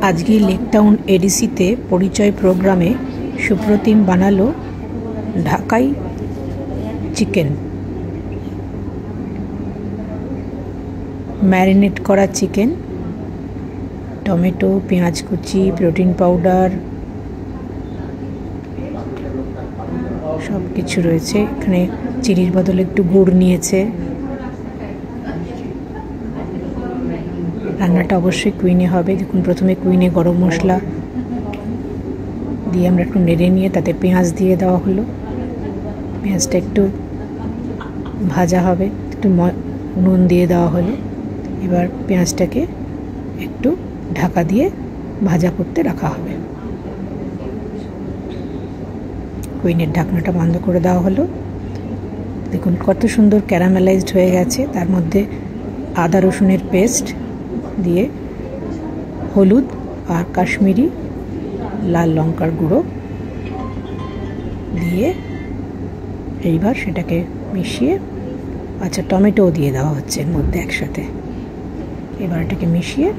আজকে লেকটাউন এডিসিতে পরিচয় প্রোগ্রামে সুপ্রতিম বানালো ঢাকাই চিকেন। ম্যারিনেট করা চিকেন, টমেটো, পেঁয়াজ কুচি, প্রোটিন পাউডার সব কিছু রয়েছে। এখানে চিনির বদলে একটু গুড় নিয়েছে। রান্নাটা অবশ্যই কুইনে হবে। দেখুন, প্রথমে কুইনে গরম মশলা দিয়ে আমরা একটু নেড়ে নিয়ে তাতে পেঁয়াজ দিয়ে দেওয়া হলো। পেঁয়াজটা একটু ভাজা হবে, একটু নুন দিয়ে দেওয়া হলো। এবার পেঁয়াজটাকে একটু ঢাকা দিয়ে ভাজা করতে রাখা হবে। কুইনের ঢাকনাটা বন্ধ করে দেওয়া হলো। দেখুন কত সুন্দর ক্যারামেলাইজড হয়ে গেছে। তার মধ্যে আদা রসুনের পেস্ট দিয়ে হলুদ আর কাশ্মীরি লাল লঙ্কার গুঁড়ো দিয়ে এইবার সেটাকে মিশিয়ে, আচ্ছা টমেটোও দিয়ে দেওয়া হচ্ছে এর মধ্যে একসাথে। এবার এটাকে মিশিয়ে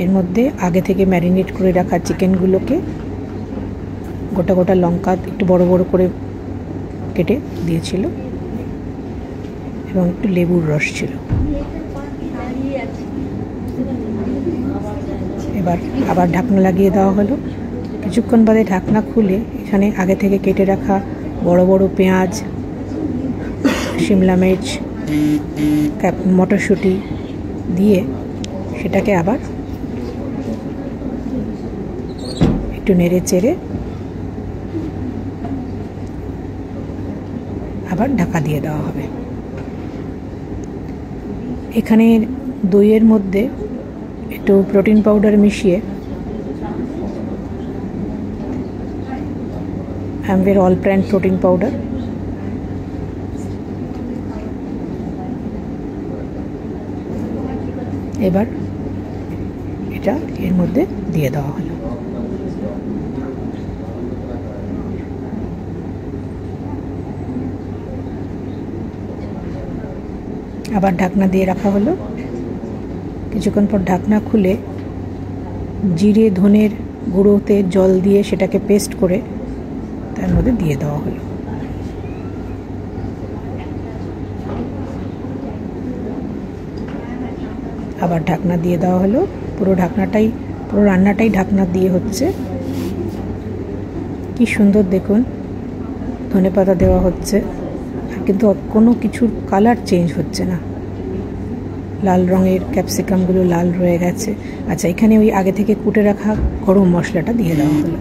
এর মধ্যে আগে থেকে ম্যারিনেট করে রাখা চিকেনগুলোকে গোটা গোটা লঙ্কা একটু বড় বড় করে কেটে দিয়েছিল এবং একটু লেবুর রস ছিল। এবার আবার ঢাকনা লাগিয়ে দেওয়া হলো। কিছুক্ষণ বাদে ঢাকনা খুলে এখানে আগে থেকে কেটে রাখা বড় বড় পেঁয়াজ, শিমলা মির্চ, মটরশুঁটি দিয়ে সেটাকে আবার একটু নেড়ে চেড়ে আবার ঢাকা দিয়ে দেওয়া হবে। এখানে দইয়ের মধ্যে একটু প্রোটিন পাউডার মিশিয়ে অ্যামওয়ের অল ব্র্যান্ড প্রোটিন পাউডার এবার এটা এর মধ্যে দিয়ে দেওয়া হলো। আবার ঢাকনা দিয়ে রাখা হলো। কিছুক্ষণ পর ঢাকনা খুলে জিরে ধনের গুঁড়োতে জল দিয়ে সেটাকে পেস্ট করে তার মধ্যে দিয়ে দেওয়া হলো। আবার ঢাকনা দিয়ে দেওয়া হলো। পুরো রান্নাটাই ঢাকনা দিয়ে হচ্ছে। কি সুন্দর দেখুন, ধনেপাতা দেওয়া হচ্ছে কিন্তু কোনো কিছুর কালার চেঞ্জ হচ্ছে না। লাল রঙের ক্যাপসিকামগুলো লাল রয়ে গেছে। আচ্ছা, এখানে ওই আগে থেকে কুটে রাখা গরম মশলাটা দিয়ে দেওয়া হলো।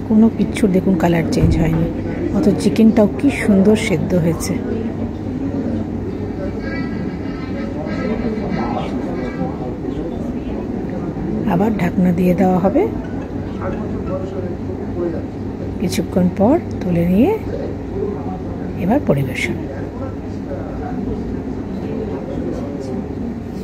কোনো কিচ্ছুর দেখুন কালার চেঞ্জ হয়নি, অত চিকেনটাও কি সুন্দর সেদ্ধ হয়েছে। আবার ঢাকনা দিয়ে দেওয়া হবে। কিছুক্ষণ পর তুলে নিয়ে এবার পরিবেশন।